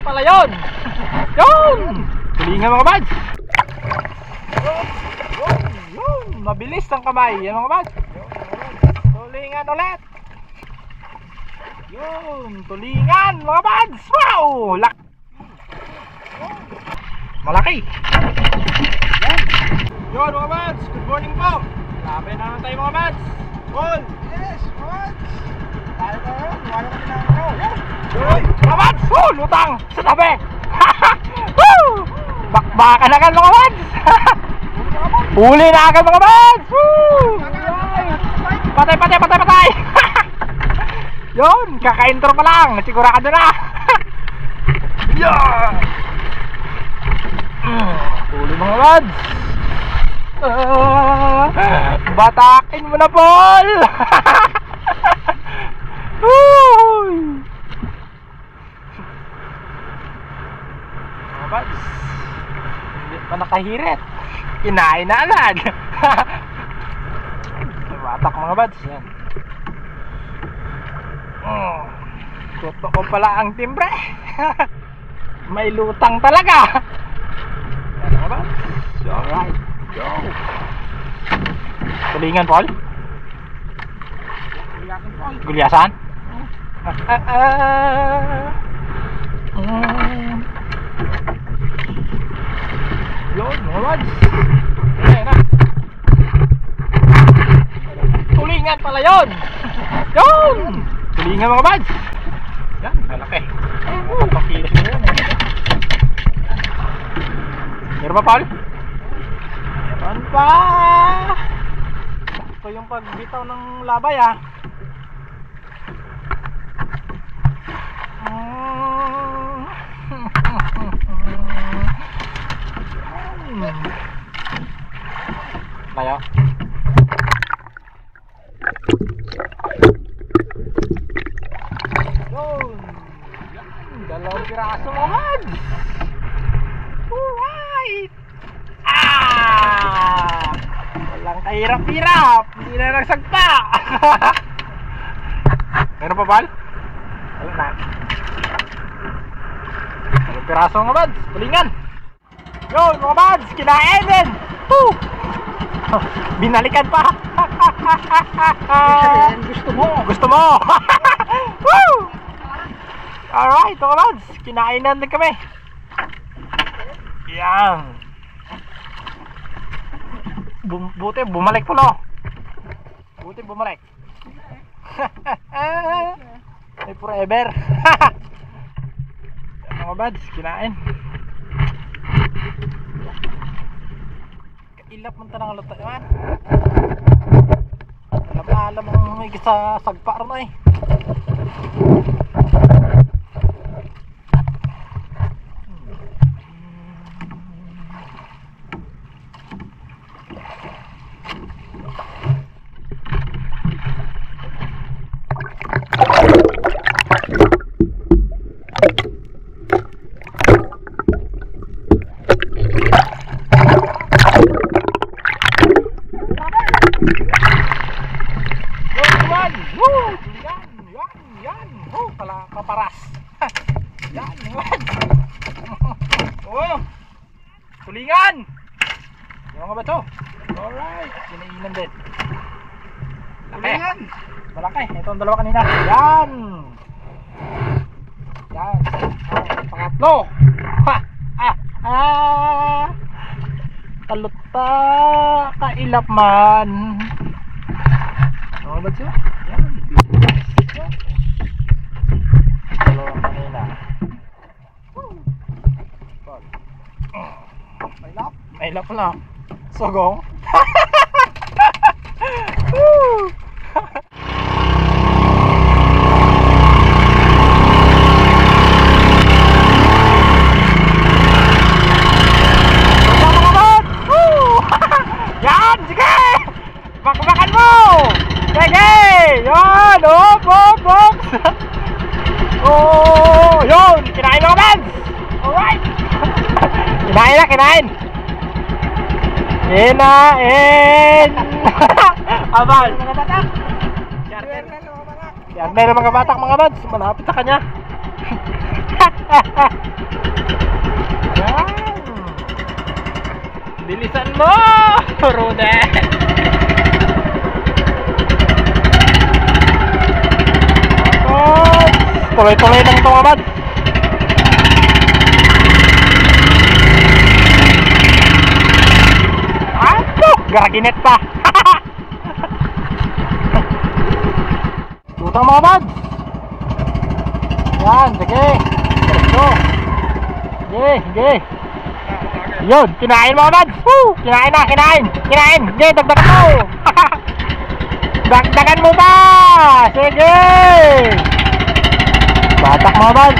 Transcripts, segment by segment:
pala yun. Yun! Tulingan mga bads. Yun! Mabilis ang kamay. Yan mga bads. Tulingan ulit. Yun! Tulingan mga bads. Wow! Malaki. Yan. Yun mga bads. Good morning po. Laban na naman tayo mga bads. Paul! Yes, what? Tayo tayo. Lumayan kami ng ano. Yun! Mga bads! Lutang! Sa tabi! Bakbakan agad mga bads! Huli na agad mga bads! Patay! Yun! Kaka-intro pa lang! Sigurado na! Yan! Huli mga bads! Batakin mo na, Paul! Mga bads, hindi pa nakahirit, kinain na agad. Batak mga bads. Yan. Totoo pala ang timbre. May lutang talaga. Yan mga bads. Alright, go. Tulingan, Paul. Gulyasan. Yun, mga bads. Ayan na. Tulingan pala yun. Yun. Tulingan mga bads. Yan, malaki. 4 kilos na yun. Meron pa, Paul? Meron pa. Ito yung pagbitaw ng labay, ah. Tayo. Yun. Dalawang piraso mga bads. Alright. Walang kahirap-hirap. Hindi na nagsagpa. Meron pa, Bal? Wala na. Dalawang piraso mga bads. Tulingan. Yun mga bads. Kinain din. Binalikan pa. Gusto mo. Alright mga bads, kinainan din kami. Yan. Buti bumalik po, no? Buti bumalik. Ay forever. Yan mga bads, kinain. Ilap man tanang luto naman. Alam ang may sa sagpa ron ay. Paparas. Yan, yan. Oh. Tulingan. Yung mga bato. Alright, kinainan din. Tulingan. Malaki. Ito ang dalawa kanina. Yan. Yan. Pangatlo. Talot pa. Kailap man. Mga bato. Yan. May lap pala. Sogong. Yan, sige. Bakbakan mo. Sige. Yan. Op. Oh, yun. Kinain mo ka, alright. Kinain. Kinain. Abal. Mga batak. Yarner mga batak mga bads. Malapit sa kanya. Yan. Bilisan mo, Rude. Tuloy-tuloy lang ito, mga bad. Garaginet pa. Lutang, mga bad. Yan, sige. Let's go. Sige, sige. Yun, kinain, mga bad. Woo! Kinain na, kinain. Kinain. Sige, dagdagan mo. Dagdagan mo pa. Sige. Batak, mga bad.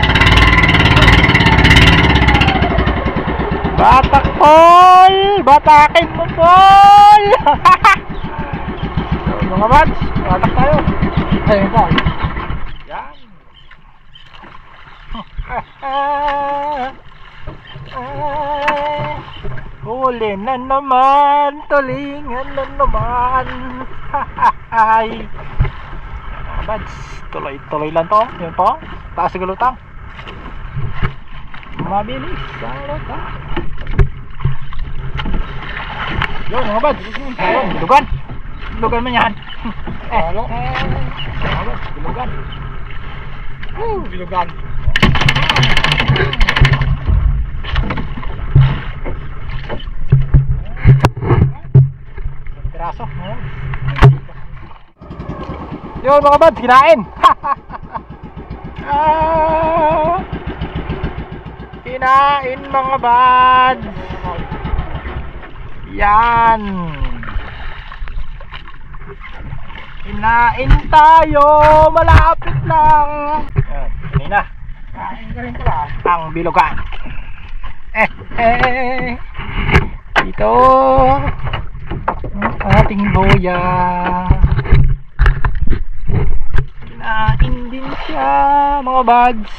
Batak, Paul. Batakin mo, Paul. Mga bad, batak tayo. Ayun pa. Yan. Huli na naman. Tulingan na naman. Ay. Mga bads, tuloy-tuloy lang to. Yan po, taas sa galutang. Mabilis ang lutang. Yun, mga bads. Ayun, bilugan. Bilugan mo yan. Mga bads, bilugan. Bilugan. Piraso. Yun, mga bads, kinain. Kinain, mga bads. Yan. Kinain tayo. Malapit lang. Yan, kanina. Kain ka rin pala. Ang bilugan. Ito ang ating boya. Kinain din siya, mga buds.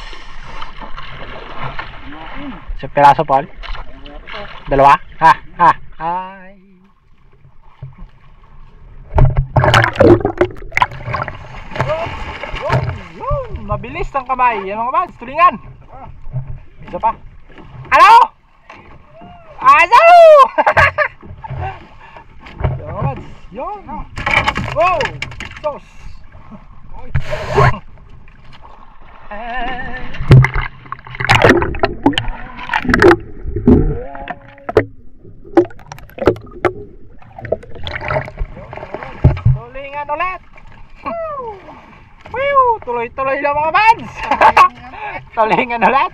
Sa piraso, Paul? Dalawa? Ha, ha, ay. Yun, mabilis ang kamay. Yan, mga buds, tulingan. Isa pa. Ano? Aso! Yan, mga buds. Yun. Wow! Sos! Tulingan ulit. Tuloy-tuloy lang, mga buds. Tulingan ulit.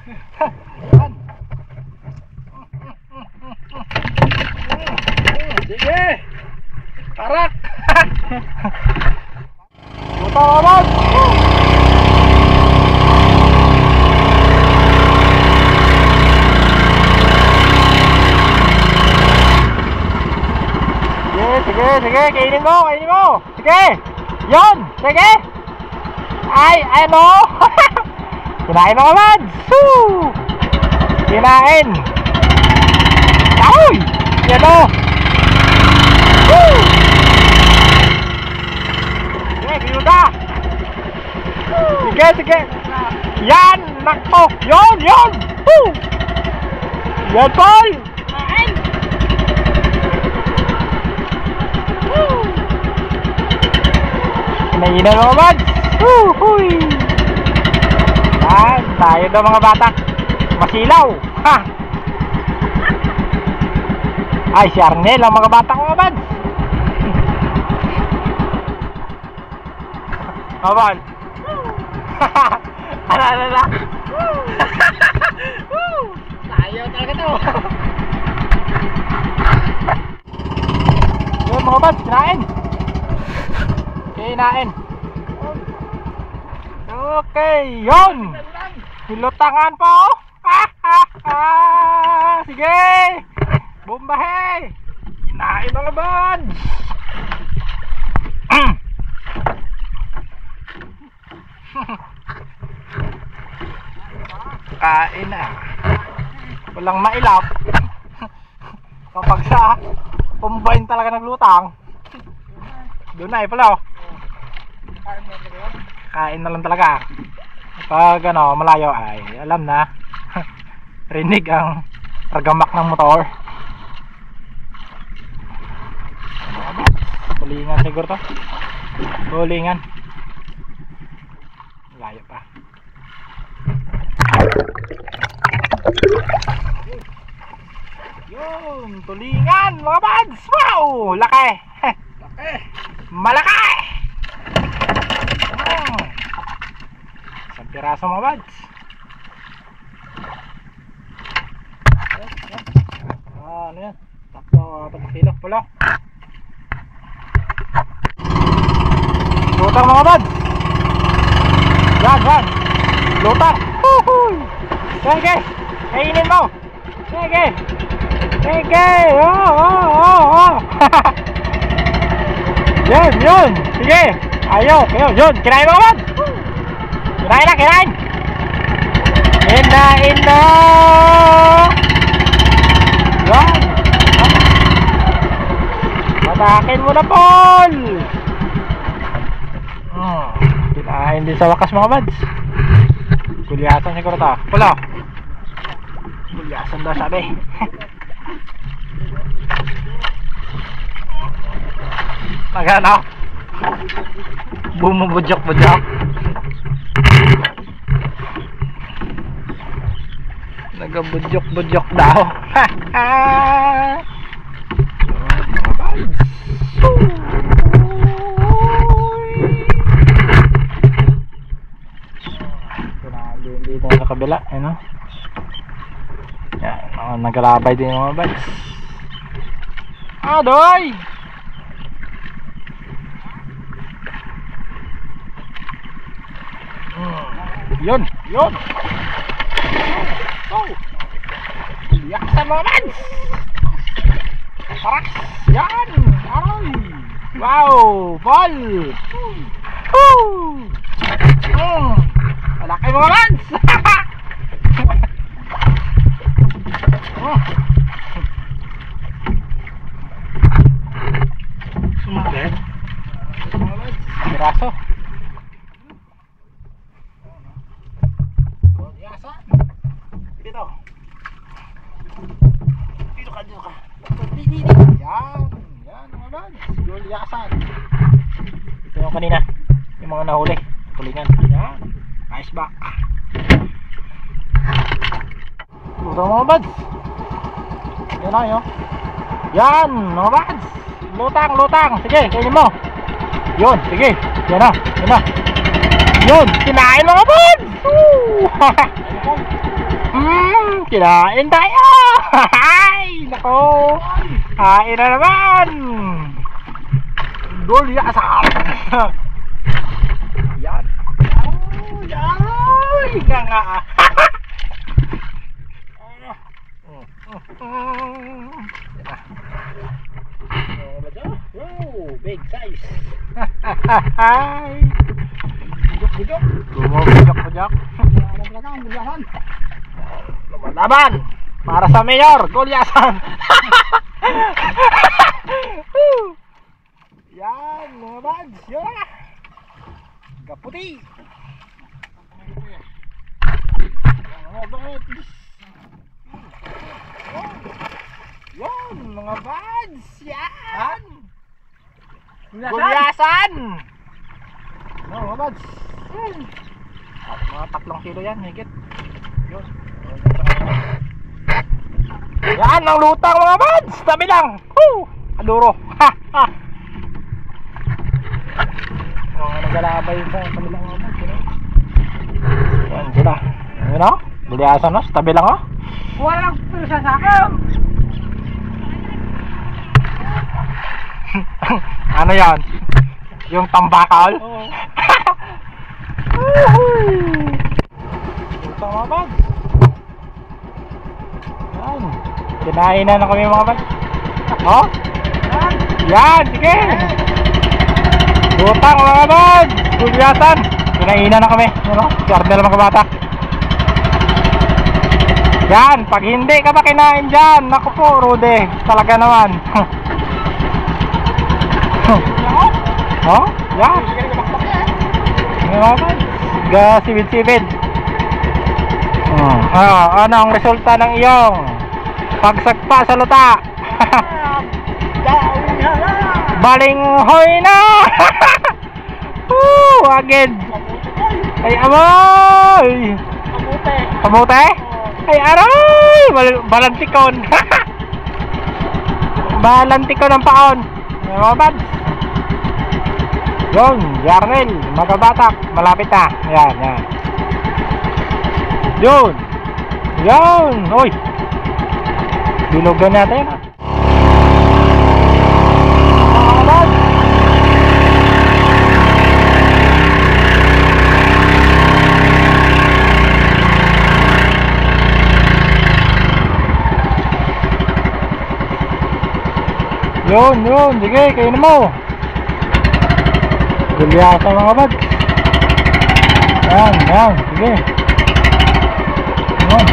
Sige. Tarak. Luto, mga buds. Sige, sige, kainin mo, kainin mo. Sige, yun, sige. Ay, ano? Kinain, mga buds. Kinain. Ay, yan o. Sige, ginuda. Sige, sige. Yan, nakto. Yun, yun. Yan, Paul. Kinainan, mga buds. Huy. Yan, tayo daw, mga batak. Masilaw. Ha. Ay, si Arnel ang mga batak, mga buds. Mga buds. Alala. Tayo talaga to. Yun, mga buds, kinain. Kinain. Okay, yun. Hilutangan po. Sige. Bombahe. Kinain, mga buds. Kain na. Walang mailap. Kapag sa combine talaga naglutang, doon na pala. Kain na lang talaga. Pag ano, malayo ay alam na. Rinig ang ragamak ng motor. Tulingan siguro to. Tulingan. Layo pa. Yun, tulingan mga buds. Wow, laki. Laki. Malaki. Isang piraso mga buds. Ano yan? 4 kilo pala. Lutang mga buds. Yan. Lutang. Sige. Kainin mo. Sige. Oh. Yun. Sige. Ayaw. Yun. Kinain mo mga buds. Kinain. Kinain na. Yan. Matakin mo na, Paul. Kinain din sa wakas mga buds. Gulyasan siguro ta. Pula. Gulyasan daw sabi. Magano? Bumubudjok-budjok. Nagabudjok-budjok daw. Dito sa kabila, ano? Yan, nagalabay din yung mga buds. Adoy! Yun! Oh! Yaksan mga buds! Paras! Yan! Aroy! Wow! Ball! Malaki mga buds! Sumabit. Piraso. Gulyasan. Dito ka. Yan mga buds. Gulyasan. Ito yung kanina. Yung mga nahuli. Tulingan. Yan. Nice back. Ito mga buds. Yan na yun. Yan mga buds. Lutang. Sige, kainin mo. Yun, sige. Yan na. Yun, kinain mga buds. Kinain tayo. Ay, nako. Kain na naman. Gulyasan. Yan. Ika nga. Oh, big size. Bujok. Bujok. Laban para sa mayor, Gulyasan. Yan mga buds. Yun. Kaputi. Yan mga buds. Yan. Gulyasan. Mga buds. Mga 3 kilo yan, higit. Yun. Yan ang lutang mga buds. Tabi lang. Aduro. Nagalabay sa kabilang mga buds. Yan sila. Yan o. Gulyasan o. Tabi lang o. Walang pusa sa akin. Ano yan? Yung tambakal? Oo. Ito mga buds. Yan. Kinain na kami mga buds. Oh? Yan. Sige. Lutang mga buds. Gulyasan. Kinainan na kami. Ano? Gardel mga bata. Yan. Pag hindi ka ba kinain dyan, naku po Rude. Talaga naman. Oh? Yan. Yan mga buds. Nagsivid-sivid. Ano ang resulta ng iyong pagsagpa sa luta? Balinghoy na. Agad. Ay amoy. Kamote? Ay aray. Balantikon. Balantikon ng paon. Mga bads. Yun, Yarnel, magabatak, malapit na. Yan, yan. Yun. Yun. Uy. Bilogan natin. Mga bads. Yun, yun. Sige, kainin mo. Gulyasa mga bads. Yan, yan. Sige. Yan.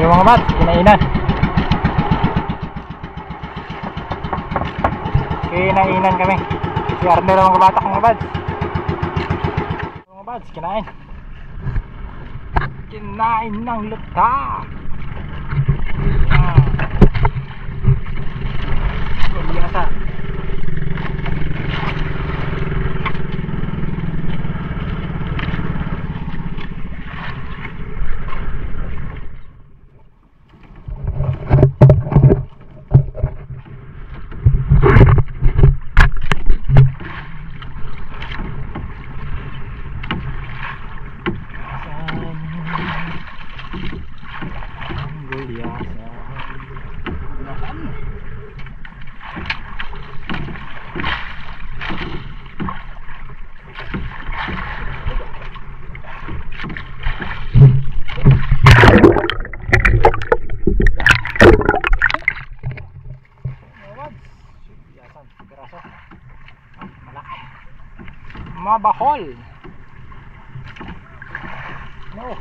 Mga bads, kinainan. Kinainan kami. Si Arnel ang mga batak mga bads. Mga bads, kinain. Kinain ng luta. Biasa. Mabahol. No.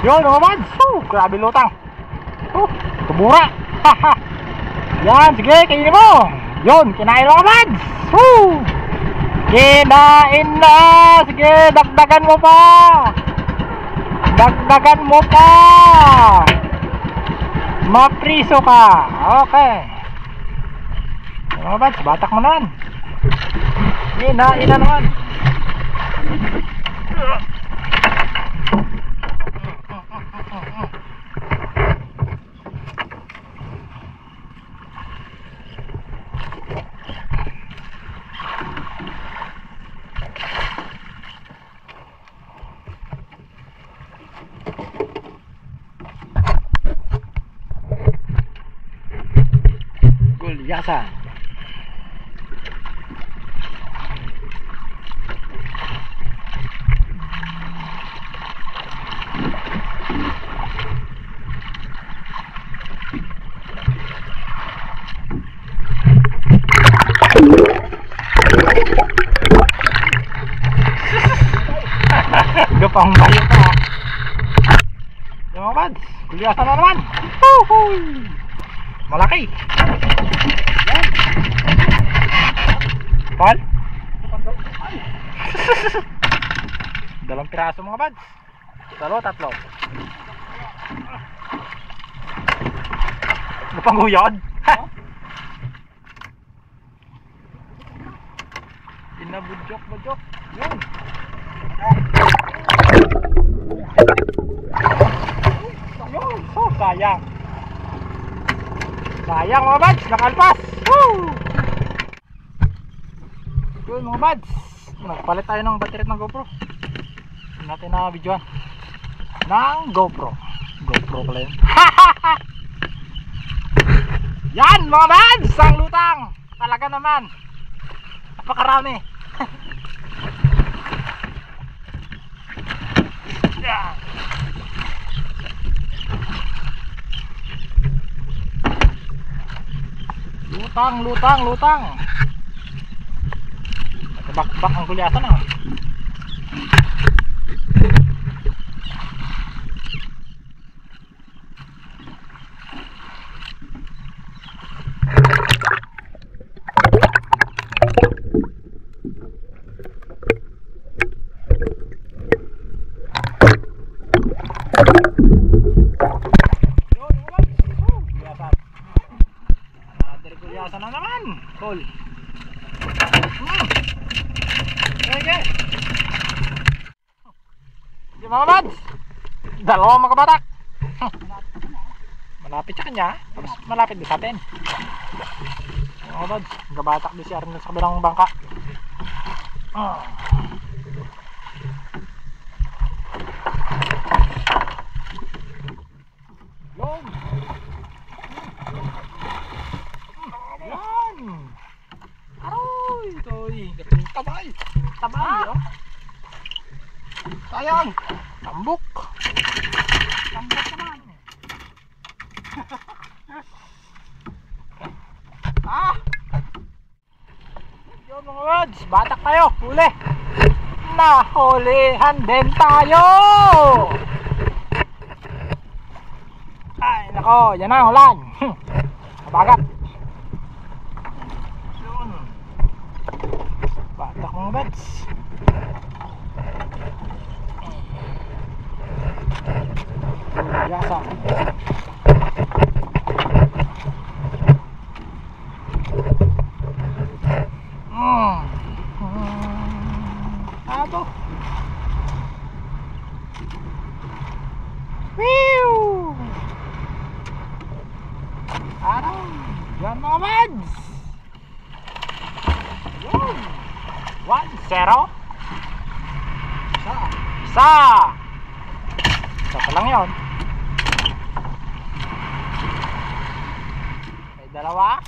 Yun mga bads. Grabe lutang. Kabura. Yan, sige, kainin mo. Yun, kinain mga bads. Kinain na. Sige, dagdagan mo pa. Dagdagan mo pa. Mapriso ka. Okay. Mga bads, batak mo naman. Kinain na naman. Gulyasan. Gapang bayo pa. Yung mga bads, gulyasan na naman. Malaki. Yan. Pal? Dalawang piraso mga bads. Tatlo. Napangguyod? Inabudjok. Yan. Sayang. Sayang mga bads, nakalpas. Yun mga bads, nagpalit tayo ng battery ng GoPro. Hindi natin na videoan. ng GoPro. GoPro pala yun. Yan mga bads, ang lutang. Talaga naman. Napakarami. Yan. Lutang. Bak ang gulyasan ah. Gulyasan na naman. Cool. Okay. Di mga bads, dalawang magkabatak. Malapit sa kanya, mas malapit din sa atin. Mga bads, magkabatak din si Arnold sa kabilang bangka. Long. Yan. Aroy, toy. Tabay. Oh. Sayang. Tambok naman. Yun mga words, batak tayo, huli. Nahulihan din tayo. Ay nako, yan na ulan. Mabagat. Yun. Batak mga words. Biasa. Apa? Wiu. Araw, yan mga mads. Yun. 1-0. Isa. Isa pa lang yun. May dalawa.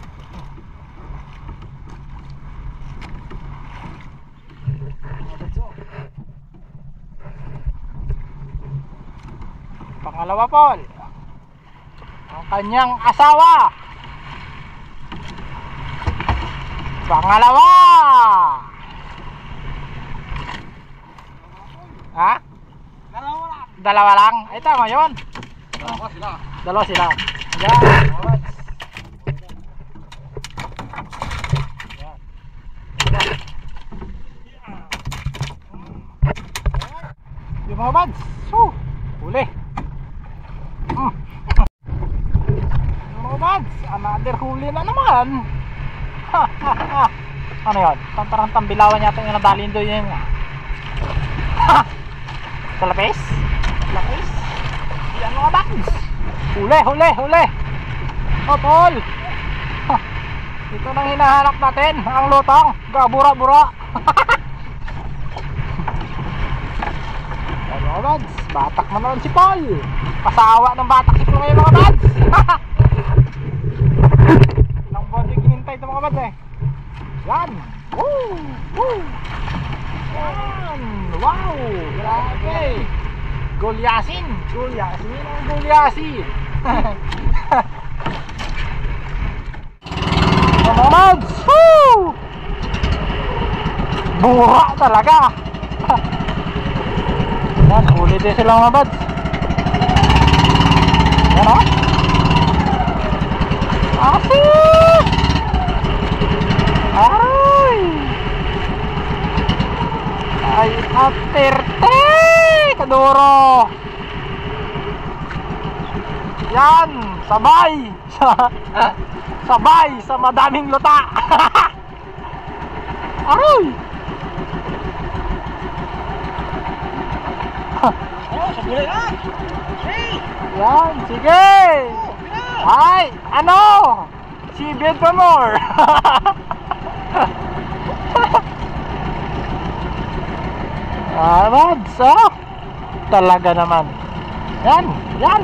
Pangalawa Paul, ang kanyang asawa. Pangalawa. Ha? Dalawa lang. Ay tama yun. Dalawa sila. Yan. Yung mga bads. Huli. Mga bads, another huli na naman. Ano yun? Parang tambilawan yata yung nadalhin doon yun. Talapis? Talapis? Yan mga bads. Huli. Hopol. Ito nang hinahanap natin. Ang lutang. Gabura-bura. Yan mga bads. Batak man naman si Paul. Pasawa ng batak ito ngayon mga bads. Ilang buwan yung ginintay ito mga bads eh. Yan. Woo. Yan. Wow. Grabe. Gulyasin. Mga bads. Bura talaga. Yan. Huli din sila mga bads. Yan o. Asit! Aroy! Ay, aterte! Kaduro! Yan! Sabay! Sabay sa madaming luta! Aroy! Yan, sige! Ay, ano? Si Bedmore! Mads, oh! Talaga naman. Yan, yan.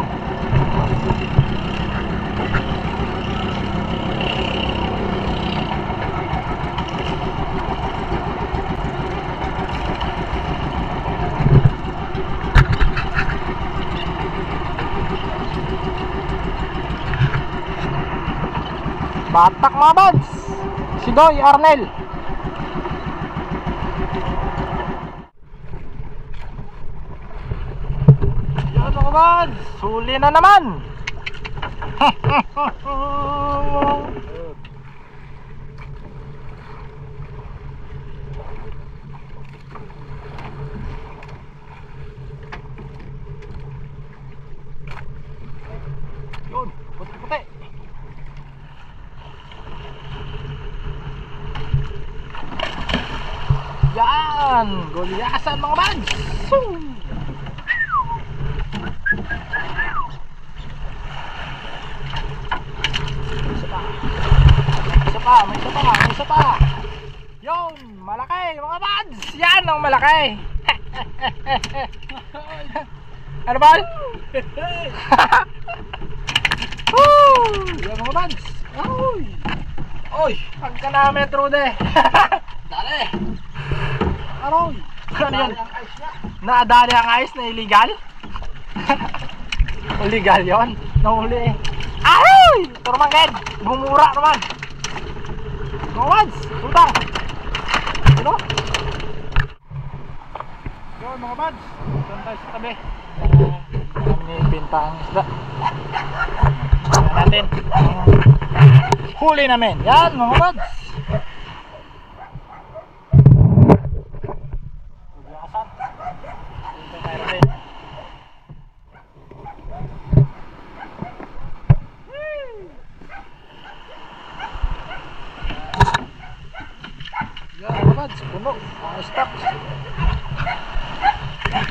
Batak mga buds. Si Doy Arnel. Yan mga buds, huli na naman. Yun, puti-puti. Yan, gulyasan mga buds. May isa pa. Yun, malaki mga buds. Yan ang malaki. Ano ba? Yan mga buds. Oy, pagka na metro de. Dali. Aroy. Ano yun? Naadali ang ice na illegal? Illegal yun? Nahuli eh. Ahoy! Turmanged! Bumura naman! Mga buds! Utang! Sino? Yun mga buds! Doon tayo sa tabi. Kami binta ang isda. Tignan natin. Huli namin. Yan mga buds! Puno, ang stock.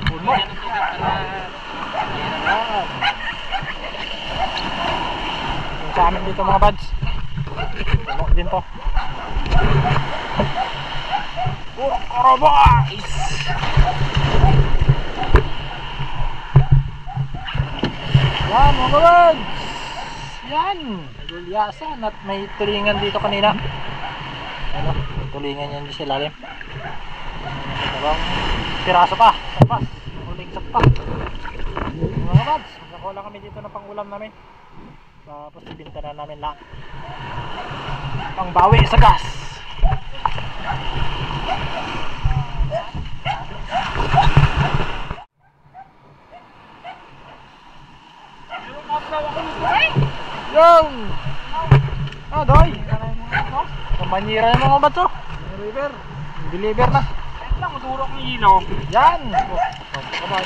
Puno. Yung sa amin dito mga buds. Puno din to. Oh, karabais! Yan mga buds! Yan! Gulyasan at may tulingan dito kanina. Ano? Tulingan yan dito sa ilalim. Dalawang piraso pa. Sapas. Huling sak pa. Mga buds, magkakuha kami dito ng pangulam namin. Tapos ibinta na namin lahat. Pangbawi sa gas. Yung! Ah, Doy! Manira yung mga bato. Deliver. Deliver na. Kahit lang, madurok ng ilaw. Yan. Kabay.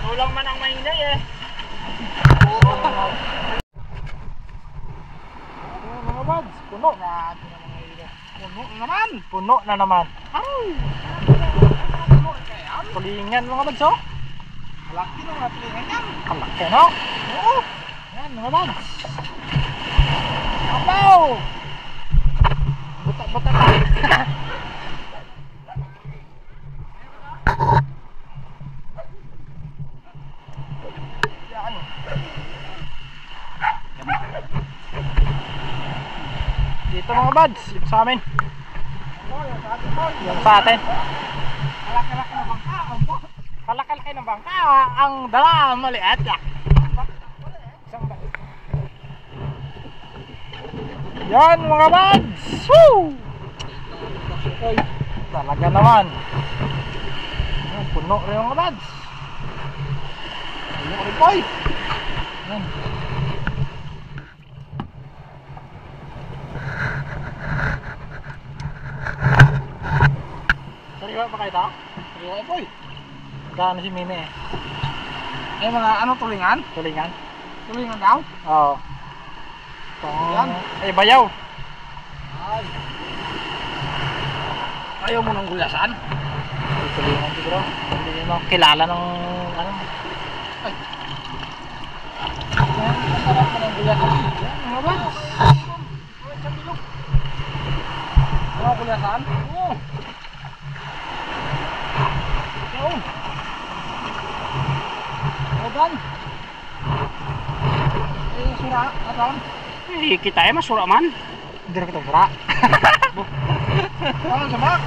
Tulang man ang mahinay eh. Mga buds, puno. Puno na naman. Puno na naman. Tulingan mga buds oh. Malaki ng mga tulingan yan. Malaki no? Oo. Yan mga buds. Apaw! Buta-buta pa. Yan. Dito mga buds, yung sa amin. Yung sa atin. Kalaki-laki ng bangka. Kalaki-laki ng bangka. Ang dala maliit. Isang balik. Yan mga buds. Woo! Ay, talaga naman. Yan, puno rin mga buds. Puno rin po eh. Yan. Sariwa pa kayo ito? Sariwa po eh. Gano'n si Mimi eh. Eh mga ano tulingan? Tulingan? Tulingan daw? Oo. Yan. Eh bayaw. Ay. Ayaw mo ng gulasan? Ay, tulingan siguro. Hindi mo kilala ng ano. Ay. Yan, masarap mo ng gulasan. Yan, mga buds. Ano gulasan? Oo. Oo. Saan? Eh, kita ay masura man. Hindi rin kita sura. Saan sa mak?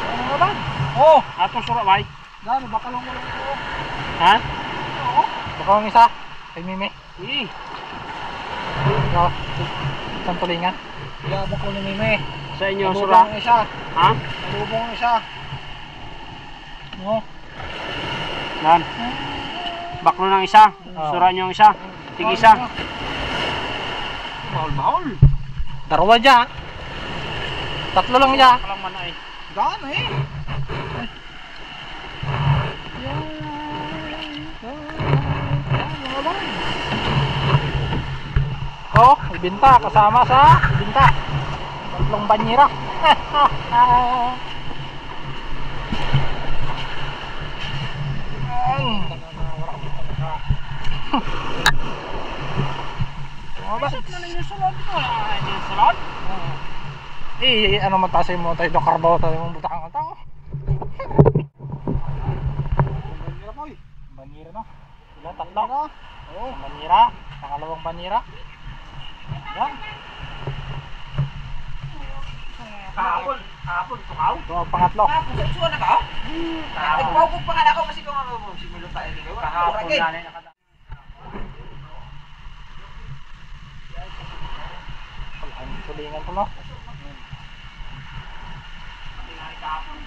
Ano nga ba? Oh, atong sura bay. Dami, baka lang mo lang ito. Ha? Oo. Baka lang isa. Kay Mimi. Eh, Ikaw. Isang tulingan. Yabak ko ni Mimi. sa inyo Nalubong sura. ang isa. Ha? Nalubong ang isa. No. Yan. Baklo ng isa. Oh. Sura nyo ang isa. Tig isa. Mahal. Darawa dyan. Tatlo lang dyan. Kalang man ay. Gaan eh. Oh, ibinta kasama sa ibinta. Tatlong banyera. Bakit na lang yung sulod mo? Ay, yung sulod? Eh, ano man tasay mo tayo karbaw tayo mong butakang ang tao. Banira boy. Banira no. Ilan tatlo? Oo, banira. Pangalawang banira. Yan. Kahapon. Kahapon. Tukaw. Ito ang pangatlo. Suwan na ka? Nagpawag pa nga ako kasi kung ano mo simulong tayo ni Gawa. Kahapon yan ay nakada. Ang tulingan ko no. Kahapon.